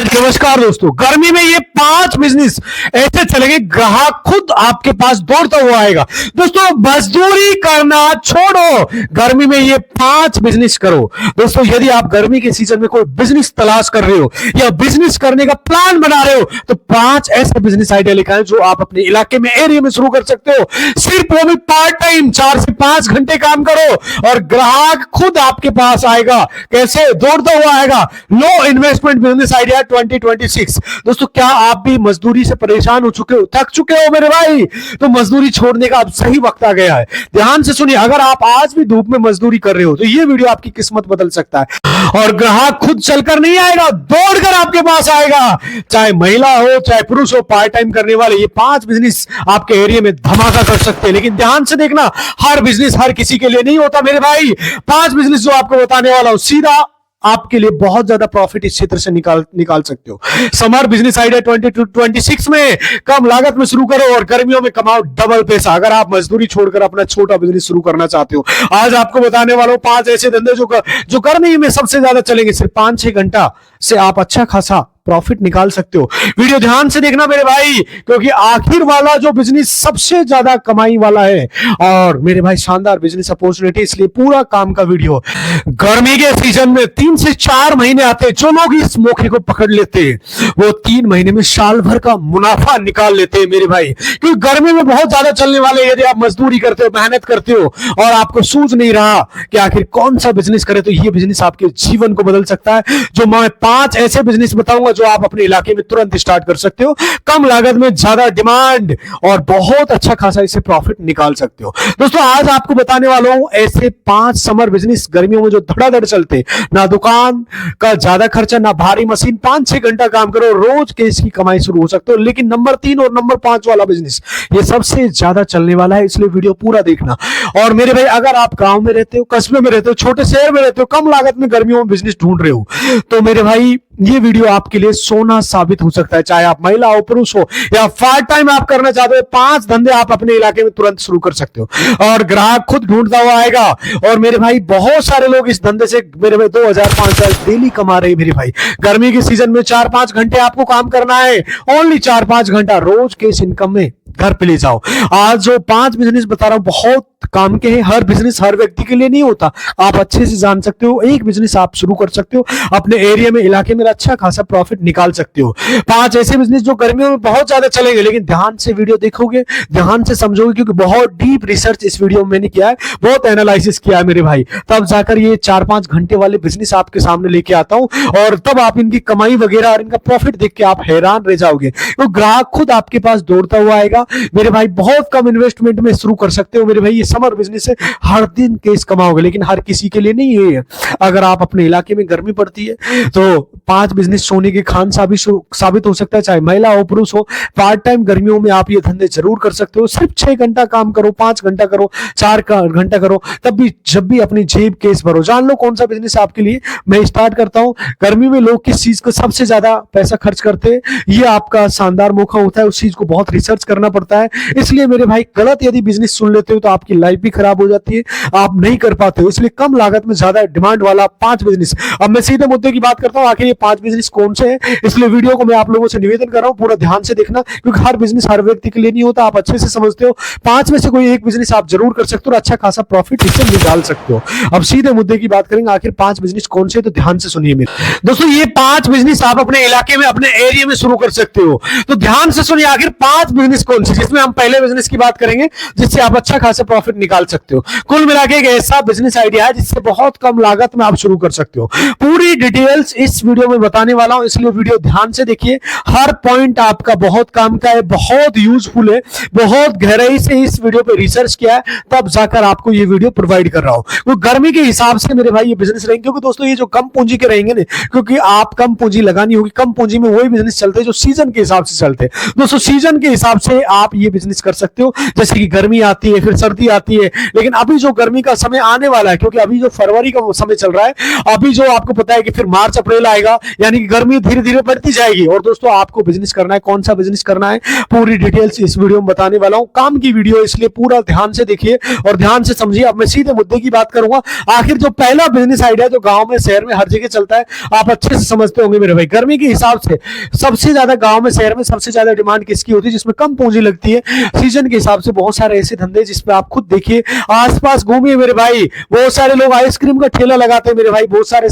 नमस्कार दोस्तों, गर्मी में ये 5 बिजनेस ऐसे चलेंगे ग्राहक खुद आपके पास दौड़ता हुआ आएगा। दोस्तों मजदूरी करना छोड़ो, गर्मी में ये 5 बिजनेस करो। दोस्तों यदि आप गर्मी के सीजन में कोई बिजनेस तलाश कर रहे हो या बिजनेस करने का प्लान बना रहे हो तो 5 ऐसे बिजनेस आइडिया लिखा है जो आप अपने इलाके में एरिया में शुरू कर सकते हो। सिर्फ वो भी पार्ट टाइम 4 से 5 घंटे काम करो और ग्राहक खुद आपके पास आएगा। कैसे? दौड़ता हुआ आएगा। लो इन्वेस्टमेंट बिजनेस आइडिया 2026। दोस्तों क्या आप भी मजदूरी से परेशान हो चुके हो, थक चुके हो मेरे भाई? तो मजदूरी छोड़ने का अब सही वक्त आ गया है। ध्यान से सुनिए, अगर आप आज भी धूप में मजदूरी कर रहे हो तो ये वीडियो आपकी किस्मत बदल सकता है और ग्राहक खुद चलकर नहीं आएगा, दौड़कर आपके पास आएगा। चाहे महिला हो चाहे पुरुष हो, पार्ट टाइम करने वाले ये 5 बिजनेस आपके एरिया में धमाका कर सकते हैं। लेकिन ध्यान से देखना, हर बिजनेस हर किसी के लिए नहीं होता मेरे भाई। 5 बिजनेस जो आपको बताने वाला हूं सीधा आपके लिए बहुत ज्यादा प्रॉफिट इस क्षेत्र से निकाल सकते हो। समर बिजनेस आइडिया 2026 में कम लागत में शुरू करो और गर्मियों में कमाओ डबल पैसा। अगर आप मजदूरी छोड़कर अपना छोटा बिजनेस शुरू करना चाहते हो, आज आपको बताने वाला हूं 5 ऐसे धंधे जो गर्मी में सबसे ज्यादा चलेंगे। सिर्फ 5-6 घंटा से आप अच्छा खासा प्रॉफिट निकाल सकते हो। वीडियो ध्यान से देखना मेरे भाई, क्योंकि आखिर वाला जो बिजनेस सबसे ज्यादा कमाई वाला है और मेरे भाई शानदार बिजनेस अपॉर्चुनिटी, इसलिए पूरा काम का वीडियो। गर्मी के सीजन में 3 से 4 महीने आते हैं। जो लोग इस मौके को पकड़ लेते हैं वो 3 महीने में साल भर का मुनाफा निकाल लेते हैं मेरे भाई। क्योंकि गर्मी में बहुत ज्यादा चलने वाले, यदि आप मजदूरी करते हो, मेहनत करते हो और आपको सूझ नहीं रहा कि आखिर कौन सा बिजनेस करे, तो ये बिजनेस आपके जीवन को बदल सकता है। जो मैं 5 ऐसे बिजनेस बताऊंगा जो आप अपने इलाके में तुरंत स्टार्ट कर सकते हो, कम लागत में ज्यादा डिमांड और बहुत अच्छा खासा इससे प्रॉफिट निकाल सकते हो। दोस्तों आज आपको बताने वाला हूं ऐसे 5 समर बिजनेस गर्मियों में जो धड़ाधड़ चलते, ना दुकान का ज्यादा खर्चा ना भारी मशीन, 5-6 घंटा काम करो, रोज के इसकी कमाई शुरू हो सकते हो। लेकिन नंबर 3 और नंबर 5 वाला बिजनेस ये सबसे ज्यादा चलने वाला है, इसलिए वीडियो पूरा देखना। और मेरे भाई अगर आप गांव में रहते हो, कस्बे में रहते हो, छोटे शहर में रहते हो, कम लागत में गर्मियों में बिजनेस ढूंढ रहे हो, तो मेरे भाई ये वीडियो आपके लिए सोना साबित हो सकता है। चाहे आप महिला हो पुरुष हो या पार्ट टाइम आप करना चाहते हो, 5 धंधे आप अपने इलाके में तुरंत शुरू कर सकते हो और ग्राहक खुद ढूंढता हुआ आएगा। और मेरे भाई बहुत सारे लोग इस धंधे से मेरे भाई 2000-5000 डेली कमा रहे हैं मेरे भाई। गर्मी के सीजन में 4-5 घंटे आपको काम करना है, ओनली 4-5 घंटा रोज के इस इनकम में घर पे ले जाओ। आज जो 5 बिजनेस बता रहा हूं बहुत काम के हैं। हर बिजनेस हर व्यक्ति के लिए नहीं होता, आप अच्छे से जान सकते हो। एक बिजनेस आप शुरू कर सकते हो, अपने एरिया में इलाके में अच्छा खासा प्रॉफिट निकाल सकते हो। 5 ऐसे बिजनेस जो गर्मियों में बहुत ज्यादा चलेंगे, लेकिन ध्यान से वीडियो देखोगे, ध्यान से समझोगे, क्योंकि बहुत डीप रिसर्च इस वीडियो में मैंने किया है, बहुत एनालिसिस किया है मेरे भाई। तब जाकर ये 4-5 घंटे वाले बिजनेस आपके सामने लेके आता हूं और तब आप इनकी कमाई वगैरह और इनका प्रॉफिट देख के आप हैरान रह जाओगे। तो ग्राहक खुद आपके पास दौड़ता हुआ आएगा मेरे भाई। बहुत कम इन्वेस्टमेंट में शुरू कर सकते हो मेरे भाई। ये समर बिजनेस है, हर दिन केस कमाओगे, लेकिन हर किसी के लिए नहीं है। अगर आप अपने इलाके में गर्मी पड़ती है तो 5 बिजनेस सोने के खान साबित हो सकता है। चाहे महिला हो पुरुष हो, पार्ट टाइम गर्मियों में आप ये धंधे जरूर कर सकते हो। सिर्फ 6 घंटा काम करो, 5 घंटा करो, 4 घंटा करो, तब भी जब भी अपनी जेब केस भरो। जान लो कौन सा बिजनेस आपके लिए। मैं स्टार्ट करता हूं। गर्मी में लोग किस चीज को सबसे ज्यादा पैसा खर्च करते हैं, ये आपका शानदार मौका होता है। उस चीज को बहुत रिसर्च करना पड़ता है, इसलिए मेरे भाई गलत यदि बिजनेस सुन लेते हो तो आपकी लाइफ भी खराब हो जाती है, आप नहीं कर पाते हो। इसलिए कम लागत में ज्यादा डिमांड वाला 5 बिजनेस। अब मैं सीधे मुद्दे की बात करता हूं, आखिर ये 5 बिजनेस कौन से हैं। इसलिए वीडियो को मैं आप लोगों से निवेदन कर रहा हूं पूरा ध्यान से देखना, क्योंकि हर बिजनेस हर व्यक्ति के लिए नहीं होता, आप अच्छे से समझते हो। 5 में से कोई एक बिजनेस आप जरूर कर सकते हो और अच्छा खासा प्रॉफिट इससे निकाल सकते हो। अब सीधे मुद्दे की बात करेंगे, आखिर 5 बिजनेस कौन से, तो ध्यान से सुनिए मेरे दोस्तों। ये 5 बिजनेस आप अपने इलाके में अपने एरिया में शुरू कर सकते हो, तो ध्यान से सुनिए आखिर 5 बिजनेस कौन से, जिसमें हम पहले बिजनेस की बात करेंगे जिससे आप अच्छा खासा प्रॉफिट निकाल सकते हो। कुल मिला के एक ऐसा बिजनेस आइडिया है जिससे बहुत कम लागत में आप शुरू कर सकते हो। पूरी डिटेल्स इस वीडियो में बताने वाला हूं, इसलिए वीडियो ध्यान से देखिए। हर पॉइंट आपका बहुत काम का है, बहुत यूजफुल है, बहुत गहराई से इस वीडियो पे रिसर्च किया है, तब जाकर आपको ये वीडियो प्रोवाइड कर रहा हूं। वो गर्मी के हिसाब से मेरे भाई ये बिजनेस रहेंगे, क्योंकि दोस्तों ये जो कम पूंजी के रहेंगे ना, क्योंकि आप कम पूंजी लगानी होगी। कम पूंजी में वही बिजनेस चलते हैं जो सीजन के हिसाब से चलते हैं। दोस्तों सीजन के हिसाब से आप ये बिजनेस कर सकते हो, जैसे कि गर्मी आती है, फिर सर्दी आती जाती है, लेकिन अभी जो गर्मी का समय आने वाला है, क्योंकि अभी जो फरवरी का समय चल रहा है, अभी जो आपको पता है कि फिर मार्च अप्रैल आएगा, यानी कि गर्मी धीरे धीरे बढ़ती जाएगी। और दोस्तों आपको बिजनेस करना है, कौन सा बिजनेस करना है पूरी डिटेल्स इस वीडियो में बताने वाला हूं। काम की वीडियो, इसलिए पूरा ध्यान से देखिए और ध्यान से समझिए। अब मैं सीधे मुद्दे की बात करूंगा। आखिर जो पहला बिजनेस आइडिया जो गांव में शहर में हर जगह चलता है, आप अच्छे से समझते होंगे मेरे भाई। गर्मी के हिसाब से सबसे ज्यादा गांव में शहर में सबसे ज्यादा डिमांड किसकी होती है? जिसमें कम पूंजी लगती है। सीजन के हिसाब से बहुत सारे ऐसे धंधे जिसपे आप खुद देखिए, आसपास घूमिए मेरे भाई, बहुत सारे लोग आइसक्रीम का ठेला लगाते हैं मेरे भाई, बहुत सारे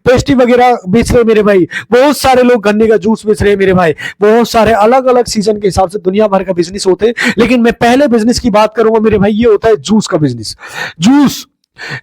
पेस्ट्री वगैरह बेच रहे मेरे भाई, बहुत सारे लोग गन्ने का जूस बेच रहे मेरे भाई, बहुत सारे अलग अलग सीजन के हिसाब से दुनिया भर का बिजनेस होते हैं। लेकिन मैं पहले बिजनेस की बात करूंगा मेरे भाई, ये होता है जूस का बिजनेस। जूस,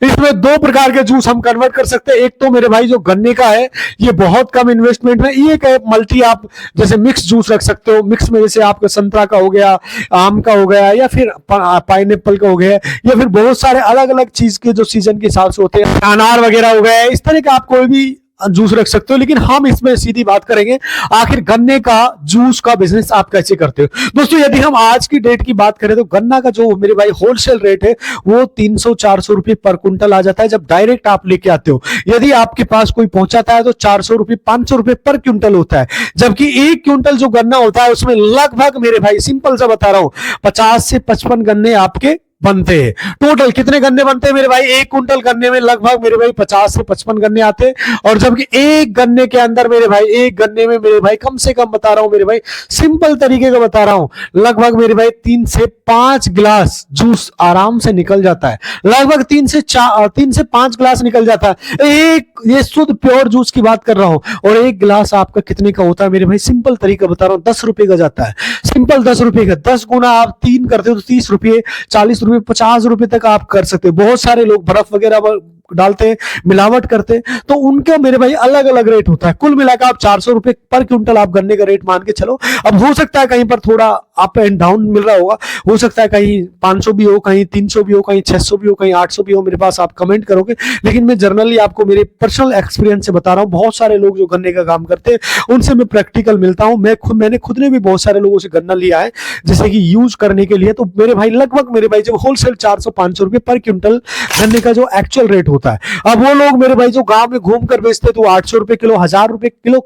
इसमें दो प्रकार के जूस हम कन्वर्ट कर सकते हैं। एक तो मेरे भाई जो गन्ने का है, ये बहुत कम इन्वेस्टमेंट में, एक है मल्टी, आप जैसे मिक्स जूस रख सकते हो। मिक्स में जैसे आपका संतरा का हो गया, आम का हो गया, या फिर पाइनएप्पल का हो गया, या फिर बहुत सारे अलग अलग चीज के जो सीजन के हिसाब से होते हैं, अनार वगैरह हो गया, इस तरह का आप कोई भी जूस रख सकते हो। लेकिन हम इसमें सीधी बात करेंगे आखिर गन्ने का जूस का बिजनेस आप कैसे करते हो। दोस्तों यदि हम आज की डेट की बात करें तो गन्ना का जो मेरे भाई होलसेल रेट है वो 300-400 रुपए पर क्विंटल आ जाता है जब डायरेक्ट आप लेके आते हो। यदि आपके पास कोई पहुंचाता है तो 400 रुपए 500 रुपए पर क्विंटल होता है। जबकि 1 क्विंटल जो गन्ना होता है उसमें लगभग मेरे भाई, सिंपल सा बता रहा हूं, 50 से 55 गन्ने आपके बनते हैं। टोटल कितने गन्ने बनते हैं मेरे भाई? 1 कुंटल गन्ने में लगभग मेरे भाई 50 से 55 गन्ने आते हैं। और जबकि एक गन्ने के अंदर मेरे भाई, एक गन्ने में मेरे भाई कम से कम बता रहा हूं मेरे भाई, सिंपल तरीके का बता रहा हूं, लगभग मेरे भाई 3 से 5 गिलास जूस आराम से निकल जाता है। लगभग 3 से 5 गिलास निकल जाता है। एक ये शुद्ध प्योर जूस की बात कर रहा हूं। और एक गिलास आपका कितने का होता है मेरे भाई? सिंपल तरीका बता रहा हूं, 10 रुपए का जाता है। सिंपल 10 रुपए का, 10 गुना आप 3 करते हो तो 30 रुपए, 40 रुपए, 50 रुपए तक आप कर सकते हो। बहुत सारे लोग बर्फ वगैरह डालते हैं, मिलावट करते हैं, तो उनका मेरे भाई अलग अलग रेट होता है। कुल मिलाकर आप 400 रुपए पर क्विंटल आप गन्ने का रेट मान के चलो। अब हो सकता है कहीं पर थोड़ा अप एंड डाउन मिल रहा होगा, हो सकता है कहीं 500 भी हो, कहीं 300 भी हो, कहीं 600 भी हो, कहीं 800 भी हो, मेरे पास आप कमेंट करोगे। लेकिन मैं जनरली आपको मेरे पर्सनल एक्सपीरियंस से बता रहा हूं। बहुत सारे लोग जो गन्ने का काम करते हैं उनसे मैं प्रैक्टिकल मिलता हूं। मैंने खुद ने भी बहुत सारे लोगों से गन्ना लिया है जैसे कि यूज करने के लिए। तो मेरे भाई लगभग मेरे भाई जब होलसेल 400-500 रुपए पर क्विंटल गन्ने का जो एक्चुअल रेट होता है, अब वो लोग मेरे भाई जो गांव में घूम कर बेचते तो 800 रुपए किलो, 1000 रुपए किलो,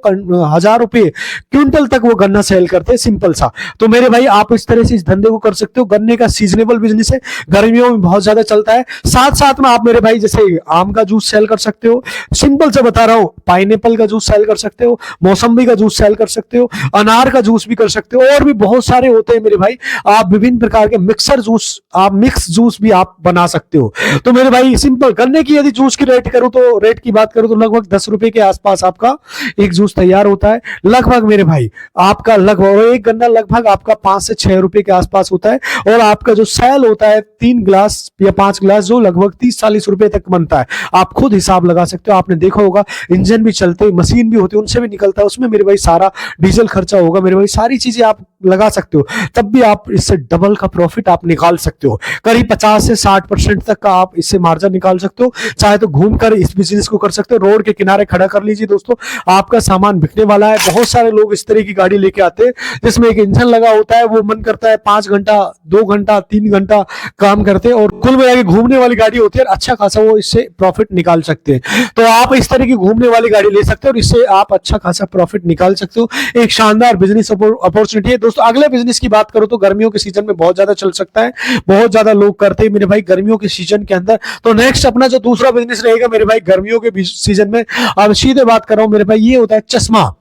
1000 रुपए क्विंटल तक वो गन्ना सेल करते हैं, सिंपल सा। तो मेरे भाई आप इस तरह से इस धंधे को कर सकते हो। गन्ने का सीजनेबल बिजनेस है, गर्मियों में बहुत ज्यादा चलता है। साथ साथ में आप मेरे भाई जैसे आम का जूस सेल कर सकते हो, सिंपल से बता रहा हूं, पाइनएप्पल का जूस सेल कर सकते हो, मौसम्बी का जूस सेल कर सकते हो, अनार का जूस भी कर सकते हो, और भी बहुत सारे होते हैं मेरे भाई। आप विभिन्न प्रकार के मिक्सर जूस, आप मिक्स जूस भी आप बना सकते हो। तो मेरे भाई सिंपल गन्ने की यदि जूस की रेट करूं तो रेट की बात करूं तो लगभग 10 रुपए के आसपास आपका एक जूस तैयार होता है। लगभग मेरे भाई आपका लगभग एक गन्ना लगभग आपका 5 से 6 रुपए के आसपास होता है। और आपका जो सेल होता है 3 गिलास या 5 गिलास जो लगभग 30-40 रुपए तक बनता है। आप खुद हिसाब लगा सकते हो। आपने देखा होगा इंजन भी चलते, मशीन भी होती है, उनसे भी निकलता है, उसमें मेरे भाई सारा डीजल खर्चा होगा मेरे भाई, सारी चीजें आप लगा सकते हो, तब भी आप इससे डबल का प्रॉफिट आप निकाल सकते हो। करीब 50 से 60% तक का आप इससे मार्जिन निकाल सकते हो। चाहे तो घूमकर इस बिजनेस को कर सकते हो, रोड के किनारे खड़ा कर लीजिए दोस्तों, आपका सामान बिकने वाला है। बहुत सारे लोग इस तरह की गाड़ी लेके आते हैं जिसमें एक इंजन लगा होता है, वो मन करता है 5 घंटा, 2 घंटा, 3 घंटा काम करते हैं, और कुल मिला के घूमने वाली गाड़ी होती है, अच्छा खासा वो इससे प्रॉफिट निकाल सकते हैं। तो आप इस तरह की घूमने वाली गाड़ी ले सकते हो और इससे आप अच्छा खासा प्रॉफिट निकाल सकते हो। एक शानदार बिजनेस अपॉर्चुनिटी है दोस्तों। अगले बिजनेस की बात करो तो गर्मियों के सीजन में बहुत ज्यादा चल सकता है, बहुत ज्यादा लोग करते हैं मेरे भाई गर्मियों के सीजन के अंदर। तो नेक्स्ट अपना जो दूसरा बिजनेस रहेगा मेरे भाई गर्मियों के सीजन में, अब सीधे बात कर रहा हूं मेरे भाई, ये होता है चश्मा।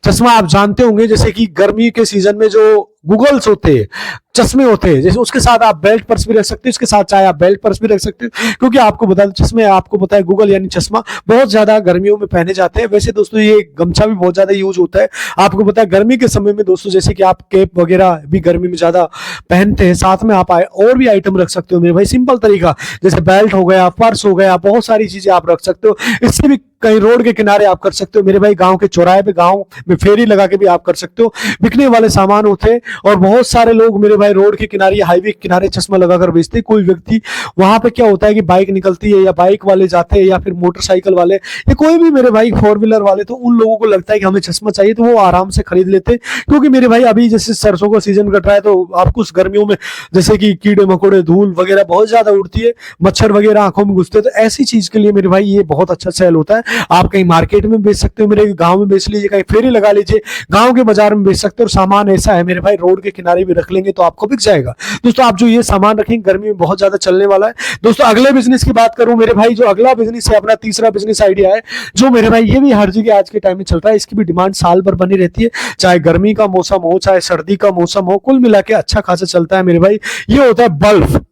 चश्मा आप जानते होंगे जैसे कि गर्मी के सीजन में जो गूगल्स होते हैं, चश्मे होते हैं, जैसे उसके साथ आप बेल्ट पर्स भी रख सकते हो, इसके साथ चाहे आप बेल्ट पर्स भी रख सकते हो, क्योंकि आपको बता दें चश्मे, आपको पता है गूगल यानी चश्मा बहुत ज्यादा गर्मियों में पहने जाते हैं। वैसे दोस्तों ये गमछा भी बहुत ज्यादा यूज होता है। आपको पता है गर्मी के समय में दोस्तों जैसे कि आप कैप वगैरह भी गर्मी में ज्यादा पहनते हैं, साथ में आप और भी आइटम रख सकते हो मेरे भाई। सिंपल तरीका जैसे बेल्ट हो गया, पर्स हो गया, बहुत सारी चीजें आप रख सकते हो। इससे भी कहीं रोड के किनारे आप कर सकते हो मेरे भाई, गांव के चौराहे पे, गांव में फेरी लगा के भी आप कर सकते हो। बिकने वाले सामान होते हैं और बहुत सारे लोग मेरे भाई रोड के किनारे, हाईवे के किनारे चश्मा लगाकर बेचते हैं। कोई व्यक्ति वहां पे क्या होता है कि बाइक निकलती है या बाइक वाले जाते हैं या फिर मोटरसाइकिल वाले या कोई भी मेरे भाई फोर व्हीलर वाले, तो उन लोगों को लगता है कि हमें चश्मा चाहिए तो वो आराम से खरीद लेते हैं। क्योंकि मेरे भाई अभी जैसे सरसों का सीजन कट रहा है तो आपको उस गर्मियों में जैसे कि कीड़े मकोड़े, धूल वगैरह बहुत ज्यादा उड़ती है, मच्छर वगैरह आंखों में घुसते हैं, तो ऐसी चीज के लिए मेरे भाई ये बहुत अच्छा सेल होता है। आप कहीं मार्केट में बेच सकते हो, मेरे गांव में बेच लीजिए, कहीं फेरी लगा लीजिए, गांव के बाजार में बेच सकते हो। और सामान ऐसा है मेरे भाई, रोड के किनारे भी रख लेंगे तो आपको बिक जाएगा। दोस्तों आप जो ये सामान रखेंगे गर्मी में बहुत ज्यादा चलने वाला है। दोस्तों अगले बिजनेस की बात करूं मेरे भाई, जो अगला बिजनेस है अपना तीसरा बिजनेस आइडिया है, जो मेरे भाई ये भी हर जगह आज के टाइम में चल रहा है, इसकी भी डिमांड साल भर बनी रहती है, चाहे गर्मी का मौसम हो चाहे सर्दी का मौसम हो, कुल मिला के अच्छा खासा चलता है मेरे भाई। ये होता है बल्ब।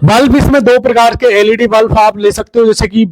बल्ब इसमें दो प्रकार के एलईडी बल्ब आप ले सकते हो, जैसे कि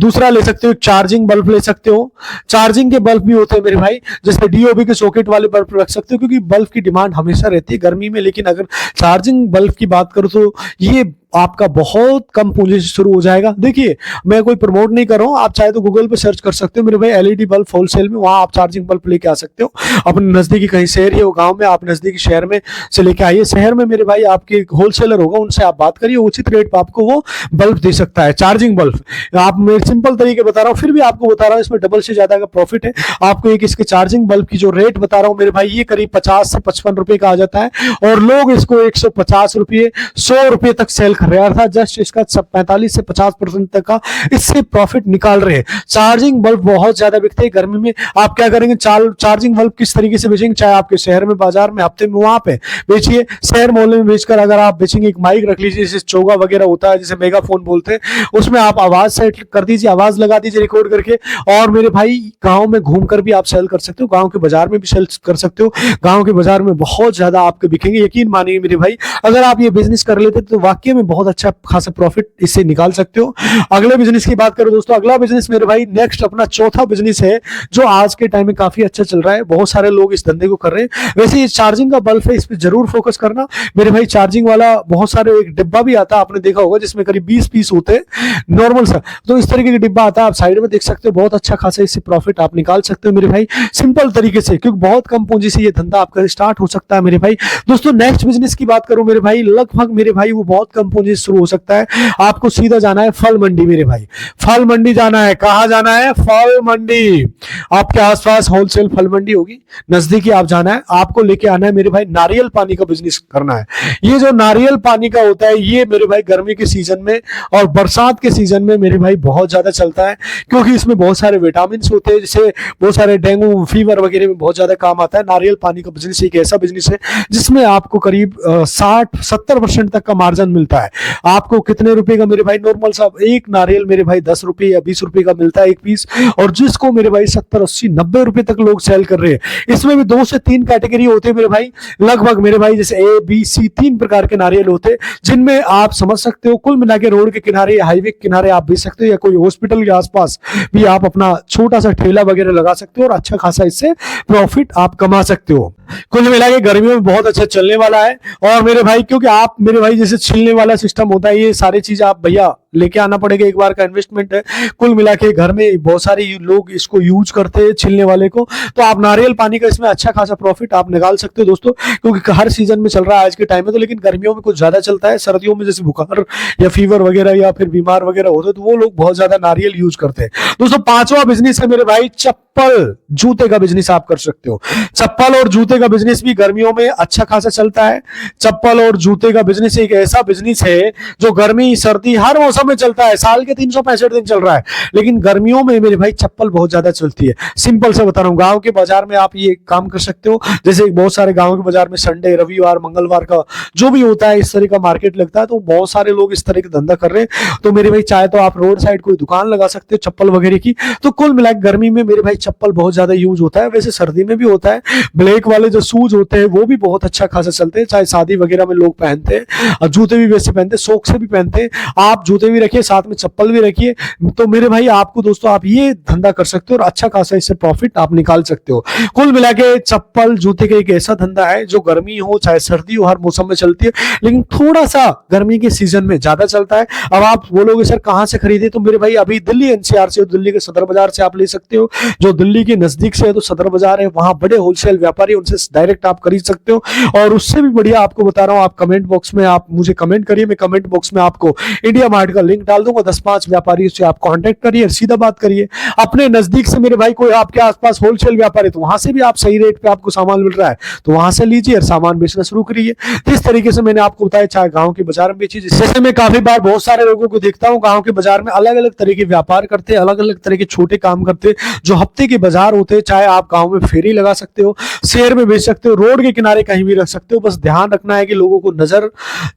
दूसरा ले सकते हो चार्जिंग बल्ब ले सकते हो। चार्जिंग के बल्ब भी होते हैं मेरे भाई, जैसे डीओबी के सॉकेट वाले बल्ब रख सकते हो, क्योंकि बल्ब की डिमांड हमेशा रहती है गर्मी में। लेकिन अगर चार्जिंग बल्ब की बात करूं तो ये आपका बहुत कम पूंजी से शुरू हो जाएगा। देखिए मैं कोई प्रमोट नहीं कर रहा हूं, आप चाहे तो गूगल पे सर्च कर सकते हो मेरे भाई, एलईडी बल्ब होलसेल में, वहां आप चार्जिंग बल्ब लेके आ सकते हो। अपने नजदीकी कहीं शहर है वो गांव में, आप नजदीकी शहर में से लेके आइए। शहर में मेरे भाई आपके होलसेलर होगा, उनसे आप बात करिए, उचित रेट पर आपको वो बल्ब दे सकता है। चार्जिंग बल्ब आप मैं सिंपल तरीके बता रहा हूँ, फिर भी आपको बता रहा हूँ, इसमें डबल से ज्यादा का प्रॉफिट है आपको। एक इसके चार्जिंग बल्ब की जो रेट बता रहा हूँ मेरे भाई, ये करीब 50 से 55 रुपए का आ जाता है, और लोग इसको 150 रुपये 100 रुपये तक सेल कर रहे हैं, अर्थात जस्ट इसका 45 से 50% तक का इससे प्रॉफिट निकाल रहे हैं। चार्जिंग बल्ब बहुत ज्यादा बिकते हैं गर्मी में। आप क्या करेंगे, चार्जिंग बल्ब किस तरीके से बेचेंगे, चाहे आपके शहर में, बाजार में, हफ्ते में वहां पे बेचिए, शहर मोहल्ले में बेचकर अगर आप बेचेंगे, एक माइक रख लीजिए, जैसे चोगा वगैरह होता है, जैसे मेगाफोन बोलते हैं, उसमें आप आवाज सेट कर दीजिए, आवाज लगा दीजिए रिकॉर्ड करके, और मेरे भाई गांव में घूमकर भी आप सेल कर सकते हो, गांव के बाजार में भी सेल कर सकते हो। गांव के बाजार में बहुत ज्यादा आपके बिकेंगे, यकीन मानिए मेरे भाई। अगर आप ये बिजनेस कर लेते तो वाकई में बहुत अच्छा खासा प्रॉफिट इससे निकाल सकते हो। अगले बिजनेस की बात करो दोस्तों, अगला बिजनेस मेरे भाई नेक्स्ट अपना चौथा बिजनेस है, जो आज के टाइम में काफी अच्छा चल रहा है, बहुत सारे लोग इस धंधे को कर रहे हैं। वैसे ये चार्जिंग का बल्ब है, इस पर जरूर फोकस करना मेरे भाई। चार्जिंग वाला बहुत सारे एक डिब्बा भी आता है, आपने देखा होगा, जिसमें करीब 20 पीस होते हैं नॉर्मल सा, तो इस तरीके का डिब्बा आता है, आप साइड में देख सकते हो। बहुत अच्छा खासा इससे प्रॉफिट आप निकाल सकते हो मेरे भाई, सिंपल तरीके से, क्योंकि बहुत कम पूंजी से ये धंधा आपका स्टार्ट हो सकता है मेरे भाई। दोस्तों नेक्स्ट बिजनेस की बात करूं मेरे भाई, लगभग मेरे भाई वो बहुत कम पूंजी से शुरू हो सकता है। आपको सीधा जाना है फल मंडी मेरे भाई, फल मंडी जाना है। कहां जाना है? फल मंडी। आपके आसपास होलसेल फल मंडी होगी, नजदीकी आप जाना है, आपको लेके आना है मेरे भाई, नारियल पानी का बिजनेस करना है। ये जो नारियल पानी का होता है, ये मेरे भाई गर्मी के सीजन में और बरसात के सीजन में मेरे भाई बहुत ज्यादा चलता है, क्योंकि इसमें बहुत सारे विटामिन होते हैं, जैसे बहुत सारे डेंगू फीवर वगैरह में बहुत ज्यादा काम आता है। नारियल पानी का बिजनेस एक ऐसा बिजनेस है जिसमें आपको करीब 60-70% तक का मार्जिन मिलता है। आपको कितने रुपए का मेरे भाई, नॉर्मल सा एक नारियल मेरे भाई 10 रुपए या 20 रुपए का मिलता है एक पीस, और जिसको मेरे भाई 70-80-90 रुपए तक लोग सेल कर रहे हैं। इसमें भी 2 से 3 कैटेगरी होते हैं मेरे भाई, लगभग मेरे भाई, जैसे ए बी सी 3 प्रकार के नारियल होते हैं, जिनमें आप समझ सकते हो कुल मिला के रोड के किनारे या हाईवे के किनारे आप बेच सकते हो, या कोई हॉस्पिटल के आसपास भी आप अपना छोटा सा ठेला वगैरह लगा सकते हो, और अच्छा खासा इससे प्रॉफिट आप कमा सकते हो। कुल मिला के गर्मियों में बहुत अच्छा चलने वाला है। और मेरे भाई, क्योंकि आप मेरे भाई जैसे छिलने वाला सिस्टम होता है, ये सारी चीज आप भैया लेके आना पड़ेगा, एक बार का इन्वेस्टमेंट है। कुल मिला के घर में बहुत सारे लोग इसको यूज करते हैं छिलने वाले को, तो आप नारियल पानी का इसमें अच्छा खासा प्रॉफिट आप निकाल सकते हो दोस्तों, क्योंकि हर सीजन में चल रहा है आज के टाइम में तो, लेकिन गर्मियों में कुछ ज्यादा चलता है। सर्दियों में जैसे बुखार या फीवर वगैरह या फिर बीमार वगैरह होते हैं, तो वो लोग बहुत ज्यादा नारियल यूज करते हैं दोस्तों। पांचवा बिजनेस है मेरे भाई, चप्पल जूते का बिजनेस आप कर सकते हो। चप्पल और जूते का बिजनेस भी गर्मियों में अच्छा खासा चलता है। चप्पल और जूते का बिजनेस एक ऐसा बिजनेस है जो गर्मी सर्दी हर मौसम में चलता है, साल के 365 दिन चल रहा है, लेकिन गर्मियों में मेरे भाई चप्पल बहुत ज्यादा चलती है। सिंपल से बता रहा हूँ, गांव के बाजार में आप ये काम कर सकते हो, जैसे बहुत सारे गांव के बाजार में संडे, रविवार, मंगलवार का जो भी होता है इस तरह का मार्केट लगता है, तो बहुत सारे लोग इस तरह का धंधा कर रहे हैं। तो मेरे भाई चाहे तो आप रोड साइड कोई दुकान लगा सकते हो चप्पल वगैरह की। तो कुल मिला गर्मी में मेरे भाई चप्पल बहुत ज्यादा यूज होता है, वैसे सर्दी में भी होता है। ब्लैक वाले जो शूज होते हैं वो भी बहुत अच्छा खासा चलते हैं, चाहे शादी वगैरह में लोग पहनते हैं, और जूते भी वैसे पहनते हैं, शौक से भी पहनते हैं। आप जूते भी रखिए, साथ में चप्पल भी रखिए। तो मेरे भाई आपको दोस्तों आप ये धंधा कर सकते हो और अच्छा खासा इससे प्रॉफिट आप निकाल सकते हो। कुल मिला के चप्पल जूते का एक ऐसा धंधा है जो गर्मी हो चाहे सर्दी हो हर मौसम में चलती है, लेकिन थोड़ा सा गर्मी के सीजन में ज्यादा चलता है। अब आप बोलोगे सर कहां से खरीदे, तो मेरे भाई अभी दिल्ली एनसीआर से, दिल्ली के सदर बाजार से आप ले सकते हो। जो दिल्ली के नजदीक से है तो सदर बाजार है, वहां बड़े होलसेल व्यापारी उनसे डायरेक्ट आप खरीद सकते हो। और उससे भी बढ़िया आपको बता रहा हूं, आप कमेंट बॉक्स में आप मुझे कमेंट करिए, मैं कमेंट बॉक्स में आपको इंडिया मार्ट का लिंक डाल दूंगा। 10-5 व्यापारियों से आप कांटेक्ट करिए, सीधा बात करिए। अपने नजदीक से मेरे भाई कोई आपके आसपास होलसेल व्यापारी, तो वहां से भी आप सही रेट पे आपको सामान मिल रहा है तो वहां से लीजिए और सामान बेचना शुरू करिए। तो इस तरीके से मैंने आपको बताया, चाहे गांव के बाजार में बेचिए। जैसे मैं काफी बार बहुत सारे लोगों को देखता हूं गांव के बाजार में अलग अलग तरह के व्यापार करते, अलग अलग तरह के छोटे काम करते, जो हफ्ते के बाजार होते हैं। चाहे आप गांव में फेरी लगा सकते हो, शहर में बेच सकते हो, रोड के किनारे कहीं भी रख सकते हो। बस ध्यान रखना है कि लोगों को नजर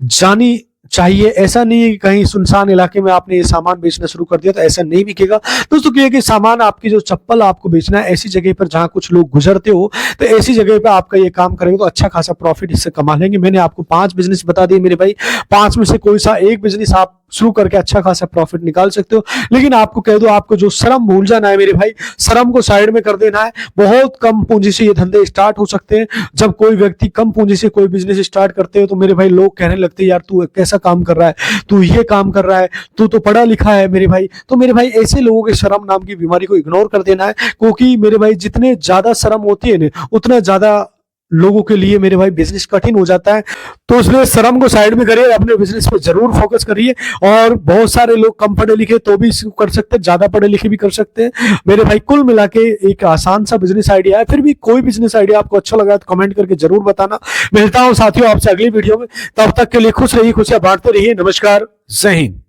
जानी चाहिए। ऐसा नहीं है कि कहीं सुनसान इलाके में आपने ये सामान बेचना शुरू कर दिया तो ऐसा नहीं बिकेगा दोस्तों। क्या है कि सामान आपकी जो चप्पल आपको बेचना है ऐसी जगह पर जहां कुछ लोग गुजरते हो, तो ऐसी जगह पे आपका ये काम करेंगे तो अच्छा खासा प्रॉफिट इससे कमा लेंगे। मैंने आपको 5 बिजनेस बता दिए मेरे भाई, 5 में से कोई सा एक बिजनेस आप शुरू करके अच्छा खासा प्रॉफिट निकाल सकते हो। लेकिन आपको कह दो, आपको जो शर्म भूल जाना है मेरे भाई, शर्म को साइड में कर देना है। बहुत कम पूंजी से ये धंधे स्टार्ट हो सकते हैं। जब कोई व्यक्ति कम पूंजी से कोई बिजनेस स्टार्ट करते हो तो मेरे भाई लोग कहने लगते हैं यार तू कैसा काम कर रहा है, तू ये काम कर रहा है, तू तो पढ़ा लिखा है मेरे भाई। तो मेरे भाई ऐसे लोगों के शर्म नाम की बीमारी को इग्नोर कर देना है, क्योंकि मेरे भाई जितने ज्यादा शर्म होती है ना उतना ज्यादा लोगों के लिए मेरे भाई बिजनेस कठिन हो जाता है। तो इसलिए शर्म को साइड में करिए, अपने बिजनेस पे जरूर फोकस करिए। और बहुत सारे लोग कम पढ़े लिखे तो भी इसको कर सकते हैं, ज्यादा पढ़े लिखे भी कर सकते हैं मेरे भाई। कुल मिला के एक आसान सा बिजनेस आइडिया है। फिर भी कोई बिजनेस आइडिया आपको अच्छा लगा तो कमेंट करके जरूर बताना। मिलता हूं साथियों आपसे अगली वीडियो में, तब तक के लिए खुश रहिए, खुशियां बांटते रहिए। नमस्कार, जय हिंद।